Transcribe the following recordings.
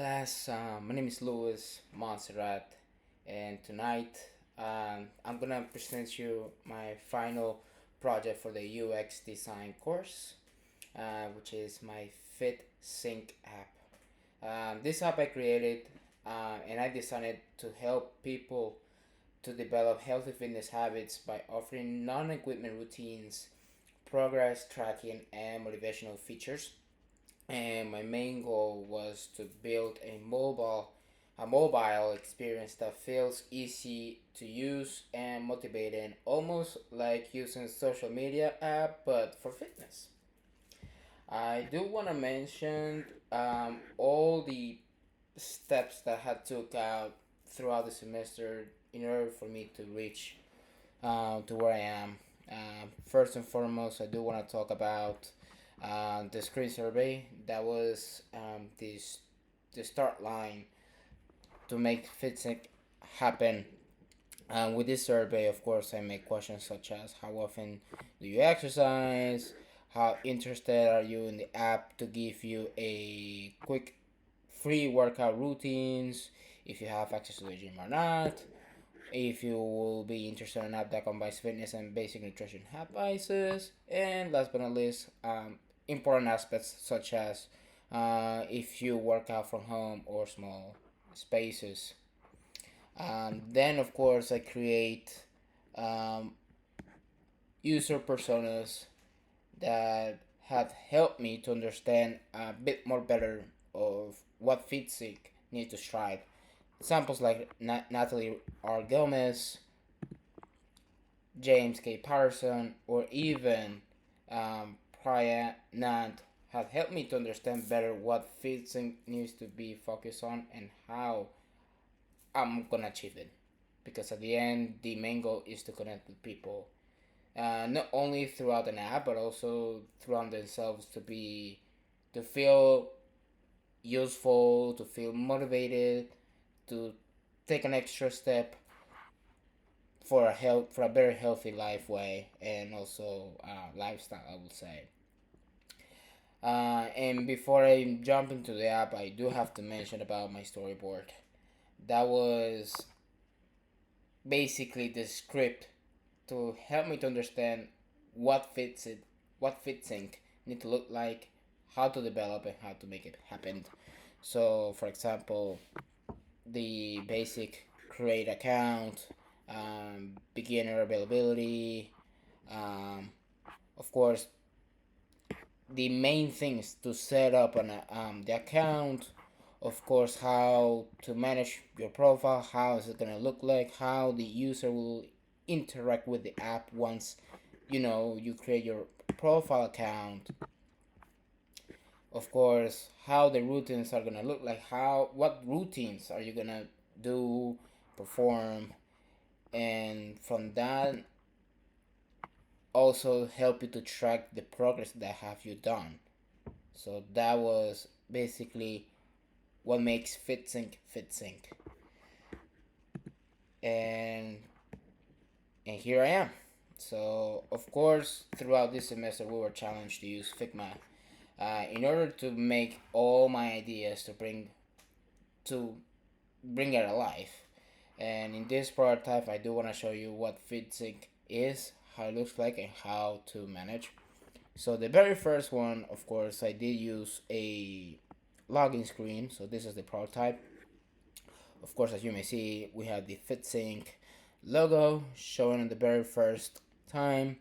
My name is Louis Montserrat, and tonight I'm gonna present you my final project for the UX design course, which is my Fitsync app. This app I created, and I designed it to help people to develop healthy fitness habits by offering non-equipment routines, progress tracking, and motivational features. And my main goal was to build a mobile experience that feels easy to use and motivating, almost like using social media app but for fitness. I do want to mention all the steps that I had took out throughout the semester in order for me to reach to where I am. First and foremost, I do want to talk about the screen survey. That was the start line to make Fitsync happen. With this survey, of course, I make questions such as how often do you exercise? How interested are you in the app to give you a quick free workout routines? If you have access to the gym or not, if you will be interested in an app that combines fitness and basic nutrition advices, and last but not least, important aspects such as if you work out from home or small spaces. Then, of course, I create um, user personas that have helped me to understand a bit more better of what Fitsync needs to strive. Examples like Natalie R. Gomez, James K. Patterson, or even Priya Nand have helped me to understand better what Fitsync needs to be focused on and how I'm gonna achieve it. Because at the end, the main goal is to connect with people, not only throughout an app but also throughout themselves to feel useful, to feel motivated, to take an extra step for a very healthy life way and also lifestyle, I would say. And before I jump into the app, I do have to mention about my storyboard. That was basically the script to help me to understand what fits it, what Fitsync need to look like, how to develop and how to make it happen. So, for example, the basic create account, beginner availability, um, of course, the main things to set up the account, of course, how to manage your profile, how is it going to look like, how the user will interact with the app once you create your profile account, of course, how the routines are going to look like, how what routines are you going to do, perform, and from that also help you to track the progress that have you done. So that was basically what makes Fitsync, and here I am. So of course, throughout this semester, we were challenged to use Figma in order to make all my ideas to bring it alive. And in this prototype, I do want to show you what Fitsync is, how it looks like, and how to manage. So the very first one, of course, I did use a login screen. So this is the prototype. Of course, as you may see, we have the Fitsync logo showing on the very first time.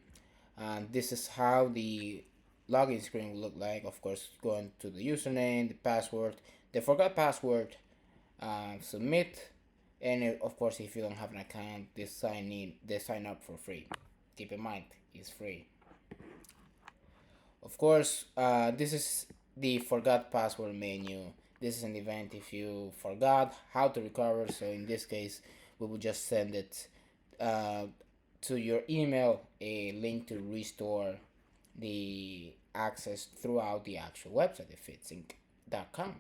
And this is how the login screen will look like. Of course, going to the username, the password, the forgot password, submit, and of course, if you don't have an account, they sign up for free. Keep in mind, it's free. Of course, this is the forgot password menu. This is an event if you forgot how to recover. So in this case, we will just send it uh, to your email a link to restore the access throughout the actual website, fitsync.com.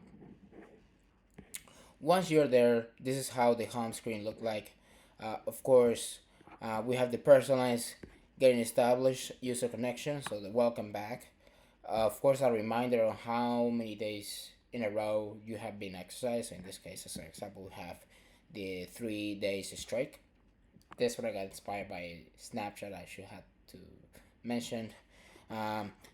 Once you're there, this is how the home screen look like. Of course, we have the personalized getting established user connection, so the welcome back. Of course, a reminder on how many days in a row you have been exercising. In this case, as an example, we have the 3 days straight. This one I got inspired by a Snapchat I should have to mention.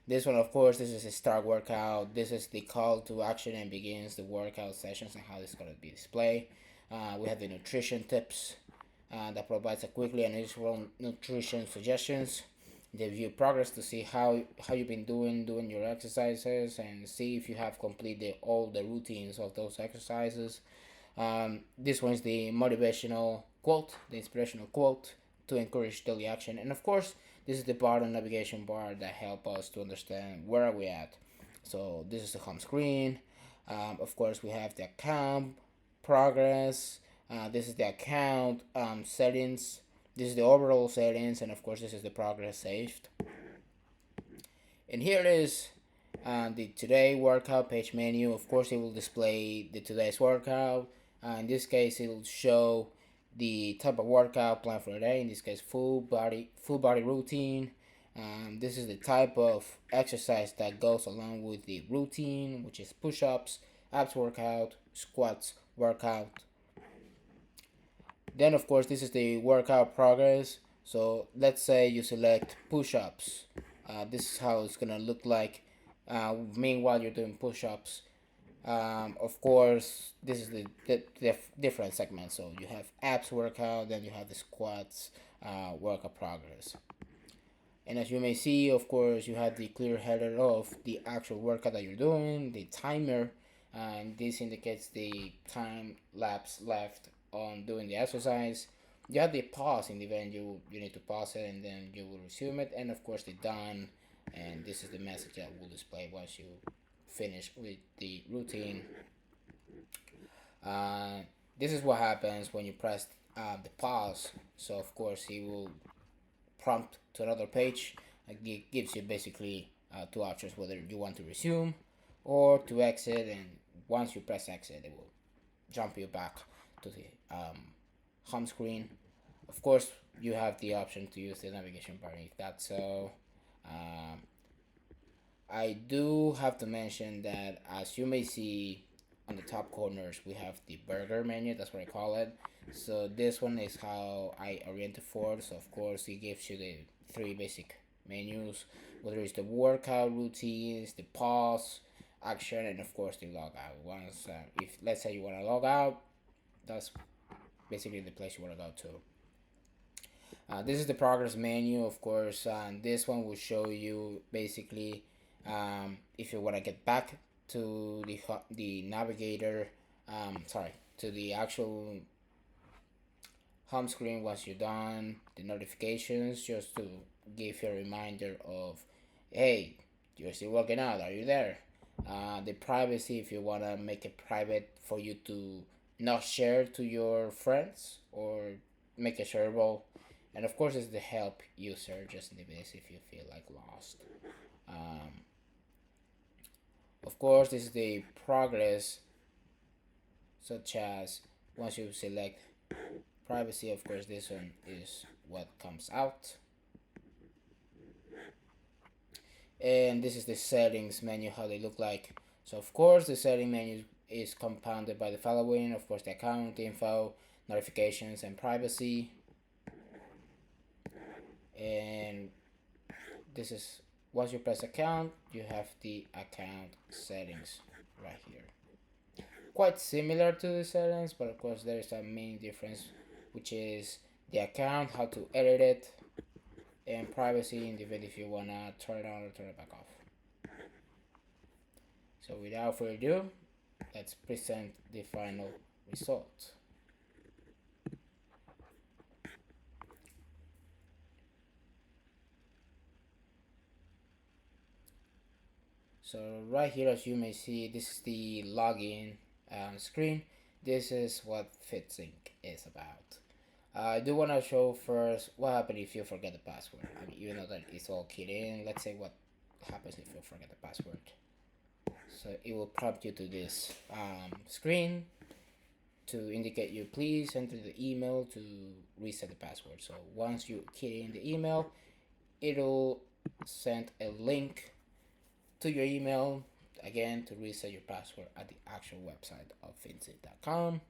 This one, of course, this is a start workout. This is the call to action and begins the workout sessions and how this is going to be displayed. We have the nutrition tips that provides a quickly and useful nutrition suggestions. The view progress to see how you've been doing your exercises and see if you have completed all the routines of those exercises. This one is the motivational quote, the inspirational quote to encourage daily action. And of course, this is the bottom navigation bar that help us to understand where are we at. So this is the home screen. Of course, we have the account, progress. This is the account settings. This is the overall settings, and of course, this is the progress saved. And here it is the today workout page menu. Of course, it will display the today's workout. In this case, it will show the type of workout plan for the day. In this case, full body routine. This is the type of exercise that goes along with the routine, which is push-ups, abs workout, squats workout. Then, of course, this is the workout progress. So let's say you select push-ups. This is how it's gonna look like. Meanwhile, you're doing push-ups. Of course, this is the different segments. So you have abs workout, then you have the squats workout progress. And as you may see, of course, you have the clear header of the actual workout that you're doing, the timer, and this indicates the time lapse left on doing the exercise. You have the pause in the event you need to pause it and then you will resume it, and of course the done, and this is the message that will display once you finish with the routine. This is what happens when you press the pause. So of course it will prompt to another page. It gives you basically two options, whether you want to resume or to exit, and once you press exit it will jump you back to the home screen. Of course, you have the option to use the navigation bar if that's so. I do have to mention that, as you may see on the top corners, we have the burger menu. That's what I call it. So this one is how I oriented for. So of course, it gives you the three basic menus, whether it's the workout routines, the pause, action, and of course the log out. Once if let's say you want to log out, that's basically the place you want to go to. This is the progress menu, of course, and this one will show you basically if you want to get back to the navigator, to the actual home screen once you're done, the notifications, just to give you a reminder of, hey, you're still working out, are you there? The privacy, if you want to make it private for you to not share to your friends or make it shareable. And of course, it's the help user, just in case if you feel like lost. Of course, this is the progress, such as once you select privacy, of course, this one is what comes out. And this is the settings menu, how they look like. So of course, the setting menu is compounded by the following: of course, the account info, notifications, and privacy. And this is, once you press account, you have the account settings right here. Quite similar to the settings, but of course there is a main difference, which is the account, how to edit it, and privacy in the event if you wanna turn it on or turn it back off. So without further ado, let's present the final result. So right here, as you may see, this is the login screen. This is what Fitsync is about. I do want to show first what happens if you forget the password. I mean, even though that it's all keyed in, let's say what happens if you forget the password. So it will prompt you to this screen to indicate you please enter the email to reset the password. So once you key in the email, it'll send a link to your email again to reset your password at the actual website of Fitsync.com.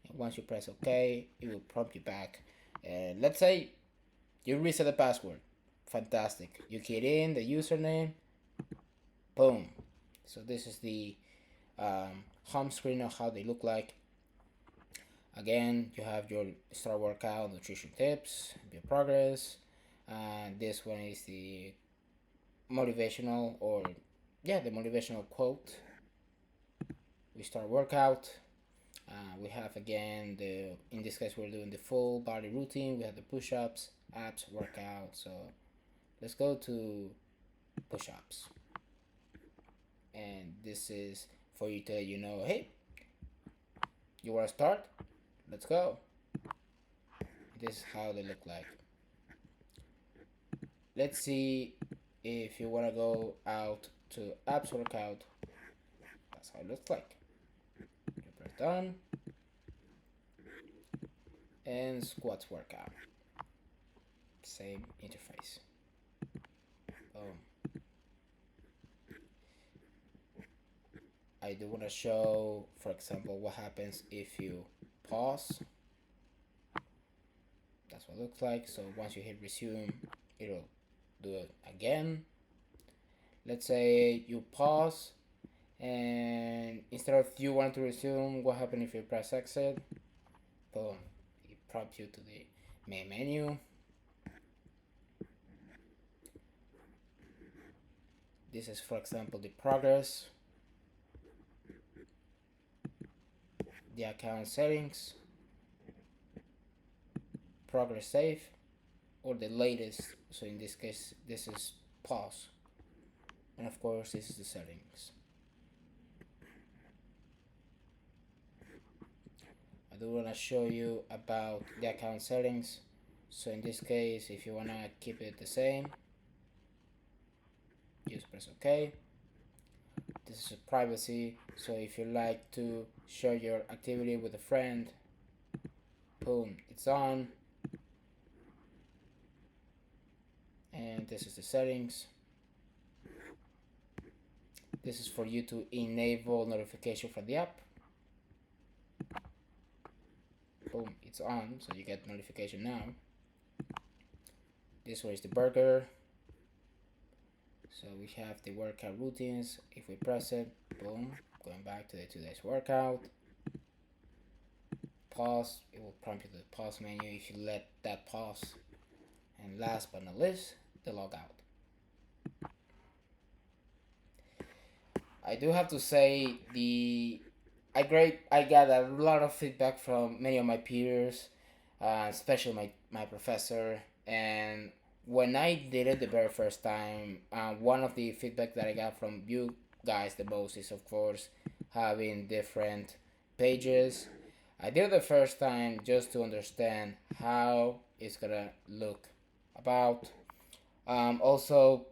And once you press OK, it will prompt you back. And let's say you reset the password. Fantastic. You key in the username. Boom. So this is the home screen of how they look like. Again, you have your start workout, nutrition tips, your progress, and this one is the motivational the motivational quote. We start workout. We have again in this case we're doing the full body routine. We have the push-ups, abs, workout. So let's go to push-ups, and this is for you to hey, you want to start? Let's go. This is how they look like. Let's see if you want to go out to abs workout. That's how it looks like. You press done. And squats workout. Same interface. Boom. I do want to show, for example, what happens if you pause. That's what it looks like. So once you hit resume, it'll do it again. Let's say you pause, and instead of you want to resume, what happens if you press exit? Boom, it prompts you to the main menu. This is, for example, the progress, the account settings, progress save, or the latest. So in this case, this is pause, and of course this is the settings. I do want to show you about the account settings. So in this case, if you want to keep it the same, just press OK. This is privacy, so if you like to share your activity with a friend, boom, it's on. And this is the settings. This is for you to enable notification from the app. Boom, it's on, so you get notification now. This one is the burger. So we have the workout routines. If we press it, boom, going back to the 2 days workout. Pause, it will prompt you to the pause menu if you let that pause. And last but not least, the logout. I do have to say I got a lot of feedback from many of my peers, especially my professor. And when I did it the very first time, one of the feedback that I got from you guys the most is, of course, having different pages. I did it the first time just to understand how it's gonna look. Also,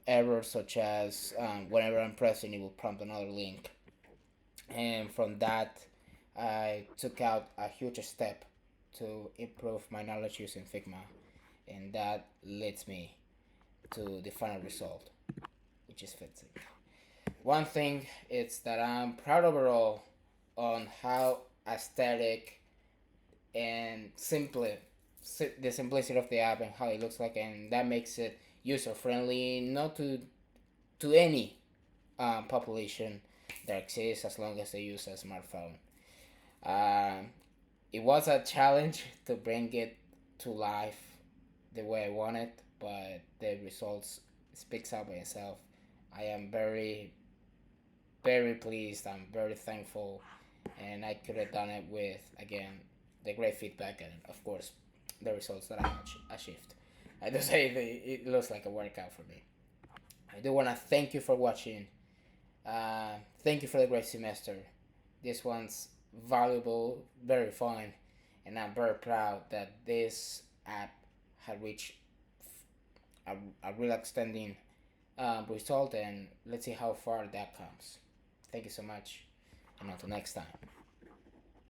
errors such as whenever I'm pressing, it will prompt another link. And from that, I took out a huge step to improve my knowledge using Figma, and that leads me to the final result, which is Fitsync. One thing is that I'm proud overall on how aesthetic and the simplicity of the app and how it looks like, and that makes it user friendly, not to any population that exists as long as they use a smartphone. It was a challenge to bring it to life the way I want it, but the results speaks out by itself. I am very, very pleased. I'm very thankful, and I could have done it with, again, the great feedback and, of course, the results that I achieved. I do say it looks like a workout for me. I do want to thank you for watching. Thank you for the great semester. This one's valuable, very fun, and I'm very proud that this app had reached a real extending result, and let's see how far that comes. Thank you so much, and until next time.